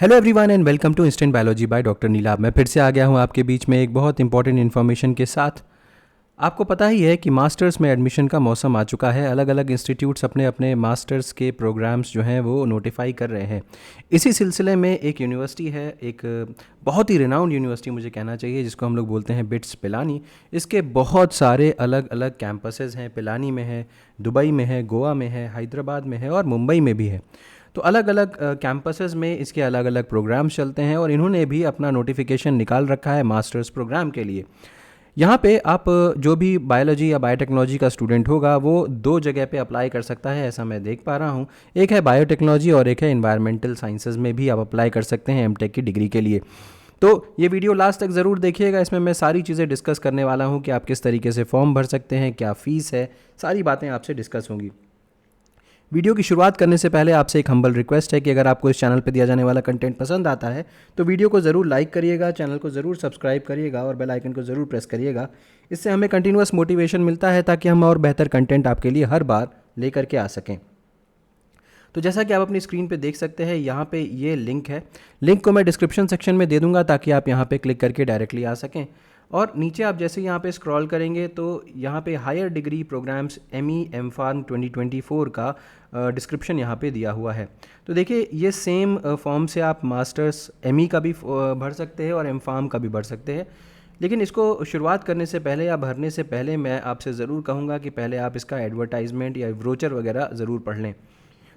Hello everyone and welcome to instant biology by doctor Nilabh. मैं फिर से आ गया हूँ आपके बीच में एक बहुत इंपॉर्टेंट इन्फॉर्मेशन के साथ। आपको पता ही है कि मास्टर्स में एडमिशन का मौसम आ चुका है। अलग अलग इंस्टीट्यूट्स अपने अपने मास्टर्स के प्रोग्राम्स जो हैं वो नोटिफाई कर रहे हैं। इसी सिलसिले में एक यूनिवर्सिटी है, एक बहुत ही रिनाउंड यूनिवर्सिटी मुझे कहना चाहिए, जिसको हम लोग बोलते हैं बिट्स पिलानी। इसके बहुत सारे अलग अलग कैंपसेस हैं। पिलानी में है, दुबई में है, गोवा में है, हैदराबाद में है और मुंबई में भी है। तो अलग अलग कैंपसेस में इसके अलग अलग प्रोग्राम्स चलते हैं और इन्होंने भी अपना नोटिफिकेशन निकाल रखा है मास्टर्स प्रोग्राम के लिए। यहाँ पे आप जो भी बायोलॉजी या बायोटेक्नोलॉजी का स्टूडेंट होगा वो दो जगह पे अप्लाई कर सकता है, ऐसा मैं देख पा रहा हूँ। एक है बायोटेक्नोलॉजी और एक है इन्वायरमेंटल साइंसेज में भी आप अप्लाई कर सकते हैं एमटेक की डिग्री के लिए। तो ये वीडियो लास्ट तक ज़रूर देखिएगा। इसमें मैं सारी चीज़ें डिस्कस करने वाला हूँ कि आप किस तरीके से फॉर्म भर सकते हैं, क्या फ़ीस है, सारी बातें आपसे डिस्कस होंगी। वीडियो की शुरुआत करने से पहले आपसे एक हम्बल रिक्वेस्ट है कि अगर आपको इस चैनल पर दिया जाने वाला कंटेंट पसंद आता है तो वीडियो को ज़रूर लाइक करिएगा, चैनल को ज़रूर सब्सक्राइब करिएगा और बेल आइकन को ज़रूर प्रेस करिएगा। इससे हमें कंटिन्यूअस मोटिवेशन मिलता है ताकि हम और बेहतर कंटेंट आपके लिए हर बार लेकर के आ सकें। तो जैसा कि आप अपनी स्क्रीन पे देख सकते हैं, यहाँ पे ये लिंक है। लिंक को मैं डिस्क्रिप्शन सेक्शन में दे दूंगा ताकि आप यहाँ पे क्लिक करके डायरेक्टली आ सकें। और नीचे आप जैसे यहाँ पे स्क्रॉल करेंगे तो यहाँ पे higher degree programs M pharm 2024 का डिस्क्रिप्शन यहाँ पे दिया हुआ है। तो देखिए ये सेम फॉर्म से आप मास्टर्स एम का भी भर सकते हैं और एम फार्म का भी भर सकते हैं। लेकिन इसको शुरुआत करने से पहले या भरने से पहले मैं आपसे ज़रूर कहूँगा कि पहले आप इसका एडवर्टाइजमेंट या ब्रोचर वगैरह ज़रूर पढ़ लें।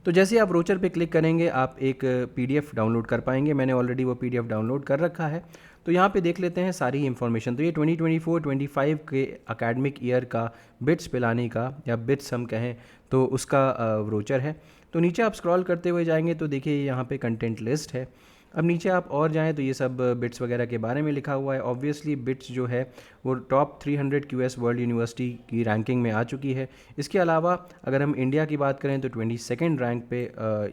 तो जैसे ही आप ब्रोचर पे क्लिक करेंगे आप एक पीडीएफ डाउनलोड कर पाएंगे। मैंने ऑलरेडी वो पीडीएफ डाउनलोड कर रखा है। तो यहाँ पे देख लेते हैं सारी इन्फॉर्मेशन। तो ये 2024-25 के एकेडमिक ईयर का बिट्स पिलानी का या बिट्स हम कहें तो उसका ब्रोचर है। तो नीचे आप स्क्रॉल करते हुए जाएंगे तो देखिए यहाँ पे कंटेंट लिस्ट है। अब नीचे आप और जाएं तो ये सब बिट्स वगैरह के बारे में लिखा हुआ है। ऑब्वियसली बिट्स जो है वो टॉप 300 क्यूएस वर्ल्ड यूनिवर्सिटी की रैंकिंग में आ चुकी है। इसके अलावा अगर हम इंडिया की बात करें तो 22nd रैंक पे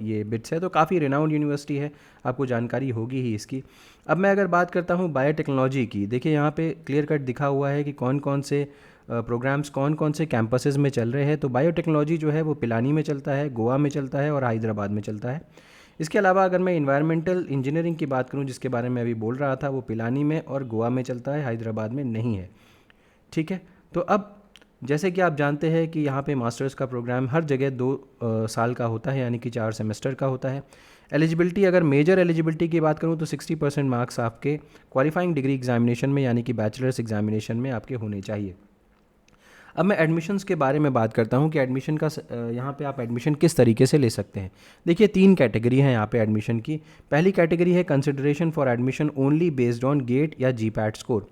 ये बिट्स है। तो काफ़ी रिनाउंड यूनिवर्सिटी है, आपको जानकारी होगी ही इसकी। अब मैं अगर बात करता हूँ बायोटेक्नोलॉजी की, देखिए यहाँ पे क्लियर कट दिखा हुआ है कि कौन कौन से प्रोग्राम्स कौन कौन से कैंपसेस में चल रहे हैं। तो बायोटेक्नोलॉजी जो है वो पिलानी में चलता है, गोवा में चलता है और हैदराबाद में चलता है। इसके अलावा अगर मैं इन्वायरमेंटल इंजीनियरिंग की बात करूं, जिसके बारे में अभी बोल रहा था, वो पिलानी में और गोवा में चलता है, हैदराबाद में नहीं है। ठीक है। तो अब जैसे कि आप जानते हैं कि यहाँ पे मास्टर्स का प्रोग्राम हर जगह 2 साल का होता है, यानी कि 4 सेमेस्टर का होता है। एलिजिबिलिटी, अगर मेजर एलिजिबिलिटी की बात करूँ तो 60% मार्क्स आपके क्वालिफाइंग डिग्री एग्जामिनेशन में यानी कि बैचलर्स एग्जामिनेशन में आपके होने चाहिए। अब मैं एडमिशन्स के बारे में बात करता हूँ कि एडमिशन का यहाँ पे आप एडमिशन किस तरीके से ले सकते हैं। देखिए 3 कैटेगरी हैं यहाँ पे एडमिशन की। पहली कैटेगरी है consideration for admission only based on GATE या जीपैट स्कोर।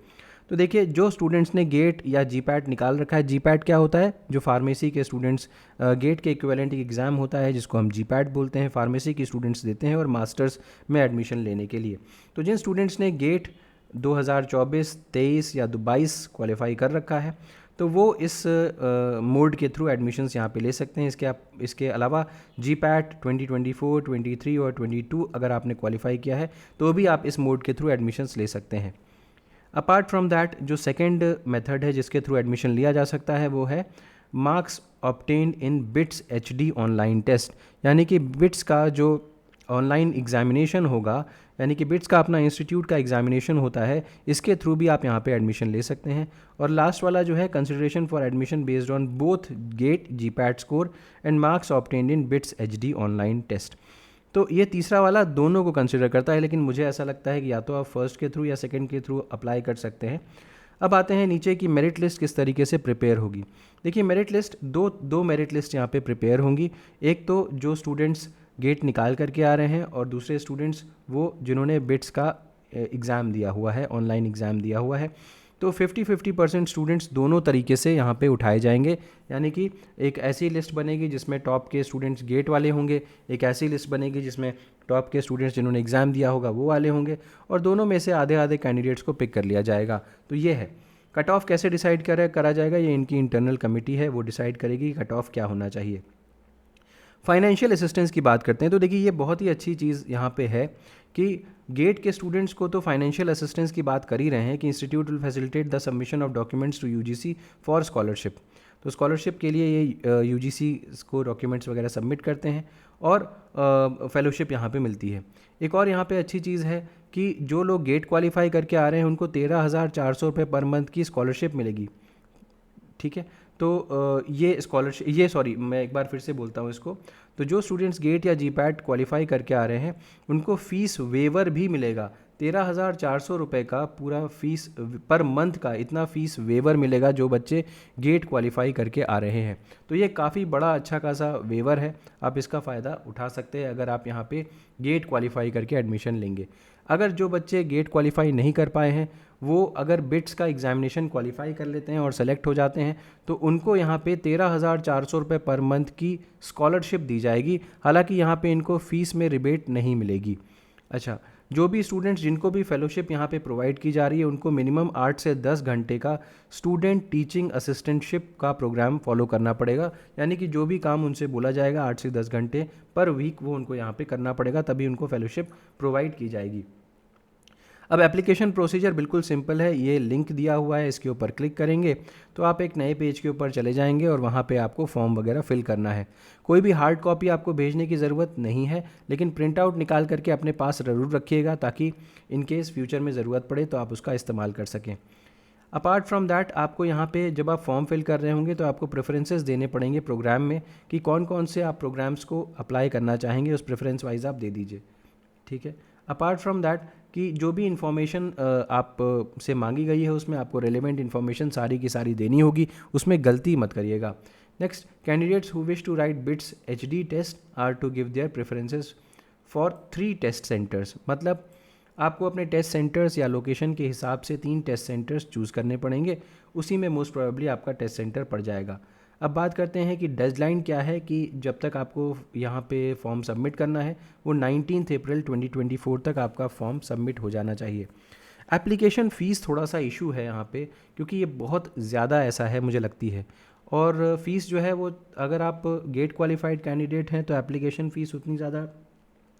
तो देखिए जो स्टूडेंट्स ने गेट या जीपैट निकाल रखा है, जीपैट क्या होता है, जो फार्मेसी के स्टूडेंट्स गेट के इक्विवेलेंट एग्ज़ाम होता है जिसको हम जीपैट बोलते हैं, फार्मेसी की स्टूडेंट्स देते हैं और मास्टर्स में एडमिशन लेने के लिए। तो जिन स्टूडेंट्स ने गेट 2024, 23 या 22 क्वालिफाई कर रखा है तो वो इस मोड के थ्रू एडमिशन्स यहाँ पे ले सकते हैं। इसके अलावा जीपैट 2024, 23 और 22 अगर आपने क्वालिफाई किया है तो भी आप इस मोड के थ्रू एडमिशन्स ले सकते हैं। अपार्ट फ्रॉम दैट जो सेकेंड मेथड है जिसके थ्रू एडमिशन लिया जा सकता है वो है marks obtained in BITS HD online test, यानी कि बिट्स का जो ऑनलाइन एग्जामिनेशन होगा, यानी कि बिट्स का अपना इंस्टीट्यूट का एग्जामिनेशन होता है, इसके थ्रू भी आप यहाँ पे एडमिशन ले सकते हैं। और लास्ट वाला जो है consideration for admission based on both GATE GPAT score and marks obtained in BITS HD online test. तो ये तीसरा वाला दोनों को कंसिडर करता है, लेकिन मुझे ऐसा लगता है कि या तो आप फर्स्ट के थ्रू या सेकंड के थ्रू अप्लाई कर सकते हैं। अब आते हैं नीचे की मेरिट लिस्ट किस तरीके से प्रिपेयर होगी। देखिए मेरिट लिस्ट दो मेरिट लिस्ट यहाँ पे प्रिपेयर होंगी। एक तो जो स्टूडेंट्स गेट निकाल करके आ रहे हैं और दूसरे स्टूडेंट्स वो जिन्होंने बिट्स का एग्ज़ाम दिया हुआ है, ऑनलाइन एग्ज़ाम दिया हुआ है। तो 50-50% स्टूडेंट्स दोनों तरीके से यहाँ पे उठाए जाएंगे, यानी कि एक ऐसी लिस्ट बनेगी जिसमें टॉप के स्टूडेंट्स गेट वाले होंगे, एक ऐसी लिस्ट बनेगी जिसमें टॉप के स्टूडेंट्स जिन्होंने एग्ज़ाम दिया होगा वो वाले होंगे, और दोनों में से आधे आधे कैंडिडेट्स को पिक कर लिया जाएगा। तो ये है कट ऑफ कैसे डिसाइड करा जाएगा, ये इनकी इंटरनल कमेटी है, वो डिसाइड करेगी कट ऑफ क्या होना चाहिए। फाइनेंशियल असिस्टेंस की बात करते हैं तो देखिए ये बहुत ही अच्छी चीज़ यहाँ पे है कि गेट के स्टूडेंट्स को तो फाइनेंशियल असिस्टेंस की बात कर ही रहे हैं कि institute will facilitate the submission of documents to UGC for scholarship. तो स्कॉलरशिप के लिए ये यूजीसी को डॉक्यूमेंट्स वगैरह सबमिट करते हैं और फेलोशिप यहाँ पे मिलती है। एक और यहाँ पे अच्छी चीज़ है कि जो लोग गेट क्वालिफाई करके आ रहे हैं उनको 13,400 रुपये पर मंथ की स्कॉलरशिप मिलेगी। ठीक है, तो ये स्कॉलरशिप, ये सॉरी मैं एक बार फिर से बोलता हूँ इसको, तो जो स्टूडेंट्स गेट या जीपैट क्वालिफाई करके आ रहे हैं उनको फ़ीस वेवर भी मिलेगा। 13,400 रुपये का पूरा फीस पर मंथ का इतना फ़ीस वेवर मिलेगा जो बच्चे गेट क्वालिफाई करके आ रहे हैं। तो ये काफ़ी बड़ा अच्छा खासा वेवर है, आप इसका फ़ायदा उठा सकते हैं अगर आप यहाँ पे गेट क्वालिफाई करके एडमिशन लेंगे। अगर जो बच्चे गेट क्वालिफाई नहीं कर पाए हैं वो अगर बिट्स का एग्जामिनेशन क्वालिफाई कर लेते हैं और सेलेक्ट हो जाते हैं तो उनको यहाँ पे 13,400 रुपये पर मंथ की स्कॉलरशिप दी जाएगी। हालांकि यहाँ पे इनको फ़ीस में रिबेट नहीं मिलेगी। अच्छा, जो भी स्टूडेंट्स जिनको भी फेलोशिप यहाँ पे प्रोवाइड की जा रही है उनको मिनिमम 8 से 10 घंटे का स्टूडेंट टीचिंग असिस्टेंटशिप का प्रोग्राम फॉलो करना पड़ेगा। यानी कि जो भी काम उनसे बोला जाएगा 8 से 10 घंटे पर वीक वो उनको यहाँ पे करना पड़ेगा, तभी उनको फेलोशिप प्रोवाइड की जाएगी। अब एप्लीकेशन प्रोसीजर बिल्कुल सिंपल है, ये लिंक दिया हुआ है, इसके ऊपर क्लिक करेंगे तो आप एक नए पेज के ऊपर चले जाएंगे और वहाँ पे आपको फॉर्म वगैरह फिल करना है। कोई भी हार्ड कॉपी आपको भेजने की ज़रूरत नहीं है, लेकिन प्रिंट आउट निकाल करके अपने पास ज़रूर रखिएगा ताकि इन केस फ्यूचर में ज़रूरत पड़े तो आप उसका इस्तेमाल कर सकें। अपार्ट फ्रॉम दैट आपको यहाँ पे जब आप फॉर्म फिल कर रहे होंगे तो आपको प्रेफरेंसेस देने पड़ेंगे प्रोग्राम में कि कौन कौन से आप प्रोग्राम्स को अप्लाई करना चाहेंगे, उस प्रेफरेंस वाइज आप दे दीजिए। ठीक है, अपार्ट फ्रॉम दैट कि जो भी इन्फॉर्मेशन आप से मांगी गई है उसमें आपको रेलेवेंट इन्फॉर्मेशन सारी की सारी देनी होगी, उसमें गलती मत करिएगा। Next, candidates who wish to write BITS HD test are to give their preferences for 3 test centres. मतलब आपको अपने टेस्ट सेंटर्स या लोकेशन के हिसाब से 3 टेस्ट सेंटर्स चूज़ करने पड़ेंगे, उसी में मोस्ट प्रोबेबली आपका टेस्ट सेंटर पड़ जाएगा। अब बात करते हैं कि डेडलाइन क्या है कि जब तक आपको यहाँ पे फॉर्म सबमिट करना है वो 19 अप्रैल 2024 तक आपका फॉर्म सबमिट हो जाना चाहिए। एप्लीकेशन फ़ीस थोड़ा सा इशू है यहाँ पे क्योंकि ये बहुत ज़्यादा ऐसा है मुझे लगती है, और फ़ीस जो है वो अगर आप गेट क्वालिफाइड कैंडिडेट हैं तो एप्लीकेशन फ़ीस उतनी ज़्यादा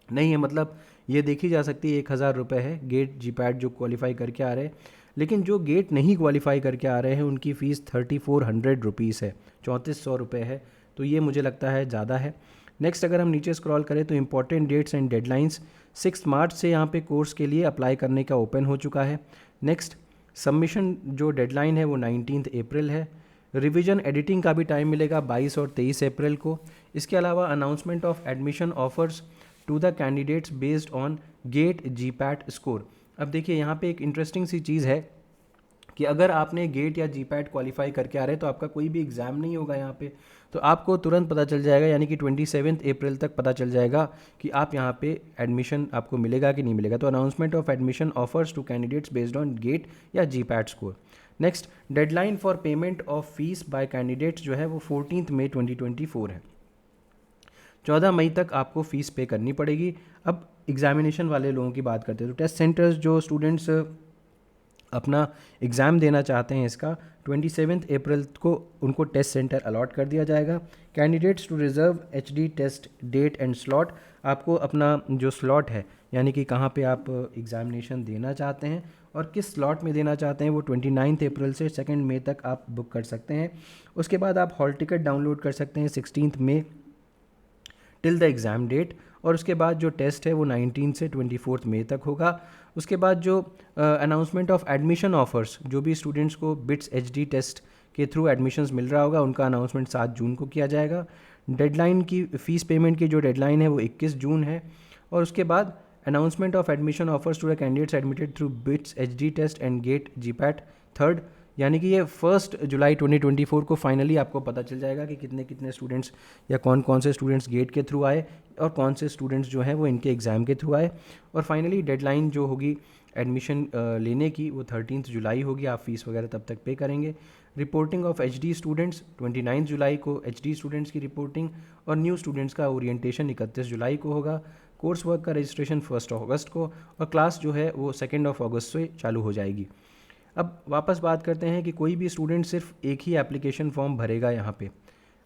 नहीं है। मतलब ये देखी जा सकती है 1,000 रुपये है गेट जीपैट जो क्वालिफाई करके आ रहे हैं, लेकिन जो गेट नहीं क्वालिफाई करके आ रहे हैं उनकी फ़ीस 3,400 रुपीज़ है, 3,400 रुपये है। तो ये मुझे लगता है ज़्यादा है। नेक्स्ट अगर हम नीचे स्क्रॉल करें तो इंपॉर्टेंट डेट्स एंड डेडलाइंस 6 मार्च से यहाँ पे कोर्स के लिए अप्लाई करने का ओपन हो चुका है। नेक्स्ट, सबमिशन जो डेडलाइन है वो 19 अप्रैल है। रिवीजन एडिटिंग का भी टाइम मिलेगा 22 और 23 अप्रैल को। इसके अलावा announcement of admission offers to the candidates based on GATE GPAT score. अब देखिए यहाँ पे एक इंटरेस्टिंग सी चीज़ है कि अगर आपने गेट या जीपैट क्वालिफाई करके आ रहे हैं तो आपका कोई भी एग्ज़ाम नहीं होगा यहाँ पे, तो आपको तुरंत पता चल जाएगा, यानी कि 27 अप्रैल तक पता चल जाएगा कि आप यहाँ पे एडमिशन आपको मिलेगा कि नहीं मिलेगा। तो announcement of admission offers to candidates based on GATE या GPAT score. Next, deadline for payment of fees by candidates जो है वो 14 मई 2024 है। 14 मई तक आपको फ़ीस पे करनी पड़ेगी। अब एग्ज़ामिनेशन वाले लोगों की बात करते हैं तो टेस्ट सेंटर्स जो स्टूडेंट्स अपना एग्ज़ाम देना चाहते हैं इसका 27 अप्रैल को उनको टेस्ट सेंटर अलॉट कर दिया जाएगा। Candidates to reserve HD test date and slot, आपको अपना जो स्लॉट है यानी कि कहाँ पे आप एग्ज़ामिनेशन देना चाहते हैं और किस स्लॉट में देना चाहते हैं वो 29 अप्रैल से 2 मई तक आप बुक कर सकते हैं। उसके बाद आप हॉल टिकट डाउनलोड कर सकते हैं 16 मई टिल द एग्ज़ाम डेट, और उसके बाद जो टेस्ट है वो 19 से 24 मई तक होगा। उसके बाद जो अनाउंसमेंट ऑफ एडमिशन ऑफर्स, जो भी स्टूडेंट्स को बिट्स एचडी टेस्ट के थ्रू एडमिशन्स मिल रहा होगा उनका अनाउंसमेंट 7 जून को किया जाएगा। डेडलाइन की फ़ीस पेमेंट की जो डेडलाइन है वो 21 जून है। और उसके बाद announcement of admission offers to the candidates admitted through BITS HD test and GATE GPAT 3rd, यानी कि ये 1 जुलाई 2024 को फाइनली आपको पता चल जाएगा कि कितने कितने स्टूडेंट्स या कौन कौन से स्टूडेंट्स गेट के थ्रू आए और कौन से स्टूडेंट्स जो हैं वो इनके एग्ज़ाम के थ्रू आए। और फाइनली डेडलाइन जो होगी एडमिशन लेने की वो 13 जुलाई होगी, आप फीस वगैरह तब तक पे करेंगे। रिपोर्टिंग ऑफ एचडी स्टूडेंट्स 29 जुलाई को एचडी स्टूडेंट्स की रिपोर्टिंग, और न्यू स्टूडेंट्स का ओरिएंटेशन 31 जुलाई को होगा। कोर्स वर्क का रजिस्ट्रेशन 1 अगस्त को, और क्लास जो है वो 2 अगस्त से चालू हो जाएगी। अब वापस बात करते हैं कि कोई भी स्टूडेंट सिर्फ एक ही एप्लीकेशन फॉर्म भरेगा यहाँ पे,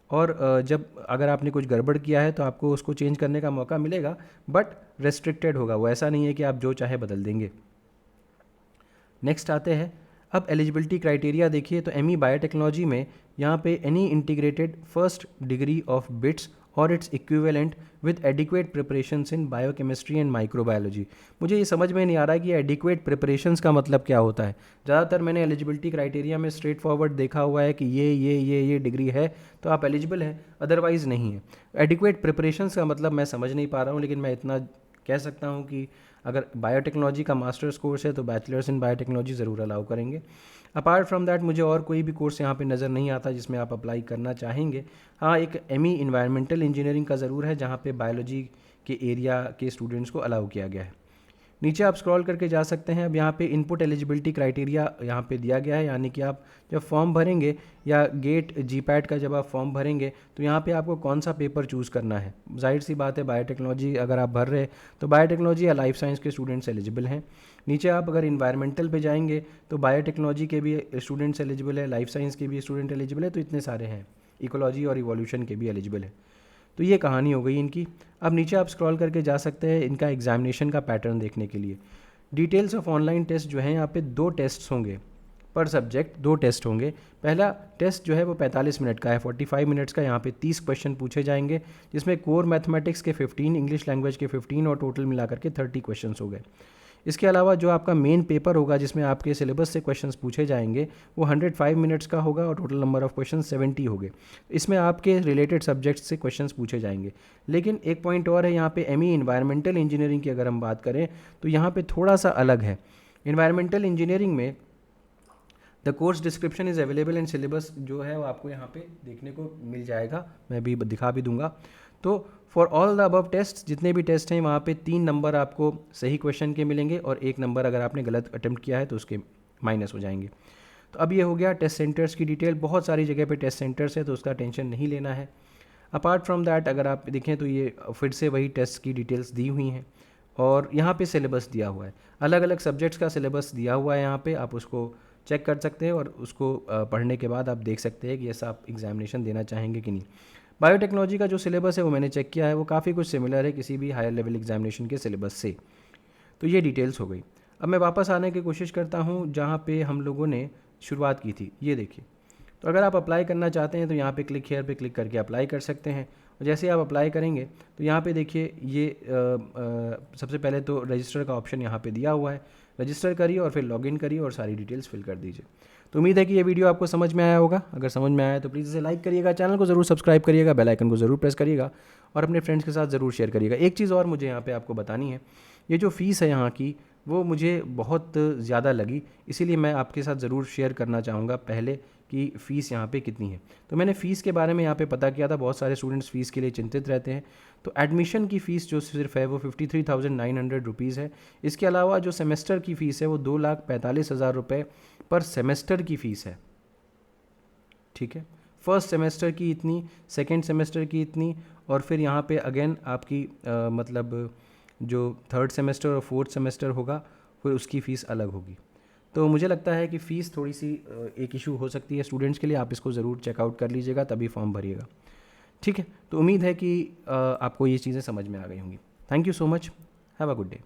और जब अगर आपने कुछ गड़बड़ किया है तो आपको उसको चेंज करने का मौका मिलेगा, बट रेस्ट्रिक्टेड होगा वो, ऐसा नहीं है कि आप जो चाहे बदल देंगे। नेक्स्ट आते हैं, अब एलिजिबिलिटी क्राइटेरिया देखिए तो एमई बायोटेक्नोलॉजी में यहाँ पे any integrated first degree of BITS और its equivalent with adequate preparations in biochemistry and microbiology. मुझे ये समझ में नहीं आ रहा है कि एडिक्वेट प्रिपरेशंस का मतलब क्या होता है। ज़्यादातर मैंने एलिजिबिलिटी क्राइटेरिया में स्ट्रेट फॉरवर्ड देखा हुआ है कि ये डिग्री है तो आप एलिजिबल हैं, अदरवाइज़ नहीं है। एडिक्वेट प्रिपरेशंस का मतलब मैं समझ नहीं पा रहा हूँ, लेकिन मैं इतना कह सकता हूँ कि अगर बायोटेक्नोलॉजी का मास्टर्स कोर्स है तो बैचलर्स इन बायोटेक्नोलॉजी ज़रूर अलाउ करेंगे। अपार्ट फ्रॉम दैट मुझे और कोई भी कोर्स यहाँ पे नज़र नहीं आता जिसमें आप अप्लाई करना चाहेंगे। हाँ, एक एमई इन्वायरमेंटल इंजीनियरिंग का ज़रूर है जहाँ पे बायोलॉजी के एरिया के स्टूडेंट्स को अलाउ किया गया है। नीचे आप स्क्रॉल करके जा सकते हैं। अब यहाँ पे इनपुट एलिजिबिलिटी क्राइटेरिया यहाँ पे दिया गया है, यानी कि आप जब फॉर्म भरेंगे या गेट जीपैट का जब आप फॉर्म भरेंगे तो यहाँ पे आपको कौन सा पेपर चूज़ करना है। जाहिर सी बात है, बायोटेक्नोलॉजी अगर आप भर रहे तो बायोटेक्नोलॉजी या लाइफ साइंस के स्टूडेंट्स एलिजिबल हैं। नीचे आप अगर इन्वायरमेंटल पे जाएंगे तो बायोटेक्नोलॉजी के भी स्टूडेंट्स एलिजिबल है, लाइफ साइंस के भी स्टूडेंट एलिजिबल है, तो इतने सारे हैं। इकोलॉजी और इवोल्यूशन के भी एलिजिबल है। तो ये कहानी हो गई इनकी। अब नीचे आप स्क्रॉल करके जा सकते हैं इनका एग्जामिनेशन का पैटर्न देखने के लिए। डिटेल्स ऑफ ऑनलाइन टेस्ट जो है यहाँ पे 2 टेस्ट होंगे पर सब्जेक्ट, 2 टेस्ट होंगे। पहला टेस्ट जो है वो 45 मिनट का है, 45 मिनट्स का। यहाँ पे 30 क्वेश्चन पूछे जाएंगे जिसमें कोर मैथमेटिक्स के 15, इंग्लिश लैंग्वेज के 15 और टोटल मिलाकर के 30 क्वेश्चन हो गए। इसके अलावा जो आपका मेन पेपर होगा जिसमें आपके सिलेबस से क्वेश्चंस पूछे जाएंगे वो 105 मिनट्स का होगा और टोटल नंबर ऑफ क्वेश्चन 70 हो गए। इसमें आपके रिलेटेड सब्जेक्ट्स से क्वेश्चंस पूछे जाएंगे। लेकिन एक पॉइंट और है यहाँ पे, एमई इन्वायरमेंटल इंजीनियरिंग की अगर हम बात करें तो यहाँ पे थोड़ा सा अलग है। इन्वायरमेंटल इंजीनियरिंग में the course description is available and syllabus जो है वो आपको यहाँ पे देखने को मिल जाएगा, मैं भी दिखा भी दूंगा। तो for all the above test, जितने भी टेस्ट हैं वहाँ पे 3 नंबर आपको सही क्वेश्चन के मिलेंगे और 1 नंबर अगर आपने गलत अटेम्प्ट किया है तो उसके माइनस हो जाएंगे। तो अब ये हो गया टेस्ट सेंटर्स की डिटेल। बहुत सारी जगह पे टेस्ट सेंटर्स है तो उसका टेंशन नहीं लेना है। अपार्ट फ्रॉम दैट अगर आप देखें तो ये फिर से वही टेस्ट की डिटेल्स दी हुई हैं और यहाँ पे सिलेबस दिया हुआ है, अलग अलग सब्जेक्ट्स का सिलेबस दिया हुआ है। यहाँ पे आप उसको चेक कर सकते हैं और उसको पढ़ने के बाद आप देख सकते हैं कि ऐसा आप एग्जामिनेशन देना चाहेंगे कि नहीं। बायोटेक्नोलॉजी का जो सिलेबस है वो मैंने चेक किया है, वो काफ़ी कुछ सिमिलर है किसी भी हायर लेवल एग्जामिनेशन के सिलेबस से। तो ये डिटेल्स हो गई। अब मैं वापस आने की कोशिश करता हूँ जहाँ पे हम लोगों ने शुरुआत की थी। ये देखिए, तो अगर आप अप्लाई करना चाहते हैं तो यहाँ पे क्लिक हेयर पे क्लिक करके अप्लाई कर सकते हैं। और जैसे आप अप्लाई करेंगे तो यहाँ पे देखिए ये सबसे पहले तो रजिस्टर का ऑप्शन यहाँ पे दिया हुआ है। रजिस्टर करिए और फिर लॉगिन करिए और सारी डिटेल्स फिल कर दीजिए। तो उम्मीद है कि ये वीडियो आपको समझ में आया होगा। अगर समझ में आया तो प्लीज़ इसे लाइक करिएगा, चैनल को ज़रूर सब्सक्राइब करिएगा, बेल आइकन को ज़रूर प्रेस करिएगा और अपने फ्रेंड्स के साथ ज़रूर शेयर करिएगा। एक चीज़ और मुझे यहाँ पे आपको बतानी है, ये जो फ़ीस है यहाँ की वो मुझे बहुत ज़्यादा लगी, इसीलिए मैं आपके साथ ज़रूर शेयर करना चाहूँगा पहले कि फ़ीस यहाँ पे कितनी है। तो मैंने फ़ीस के बारे में यहाँ पे पता किया था, बहुत सारे स्टूडेंट्स फ़ीस के लिए चिंतित रहते हैं। तो एडमिशन की फ़ीस जो सिर्फ है वो 53,900 रुपीज़ है। इसके अलावा जो सेमेस्टर की फ़ीस है वो 2,45,000 रुपये पर सेमेस्टर की फ़ीस है। ठीक है, फर्स्ट सेमेस्टर की इतनी, सेकेंड सेमेस्टर की इतनी, और फिर यहाँ पे अगेन आपकी मतलब जो थर्ड सेमेस्टर और फोर्थ सेमेस्टर होगा फिर उसकी फ़ीस अलग होगी। तो मुझे लगता है कि फ़ीस थोड़ी सी एक इशू हो सकती है स्टूडेंट्स के लिए। आप इसको ज़रूर चेकआउट कर लीजिएगा तभी फॉर्म भरिएगा। ठीक है, तो उम्मीद है कि आपको ये चीज़ें समझ में आ गई होंगी। Thank you so much, have a good day.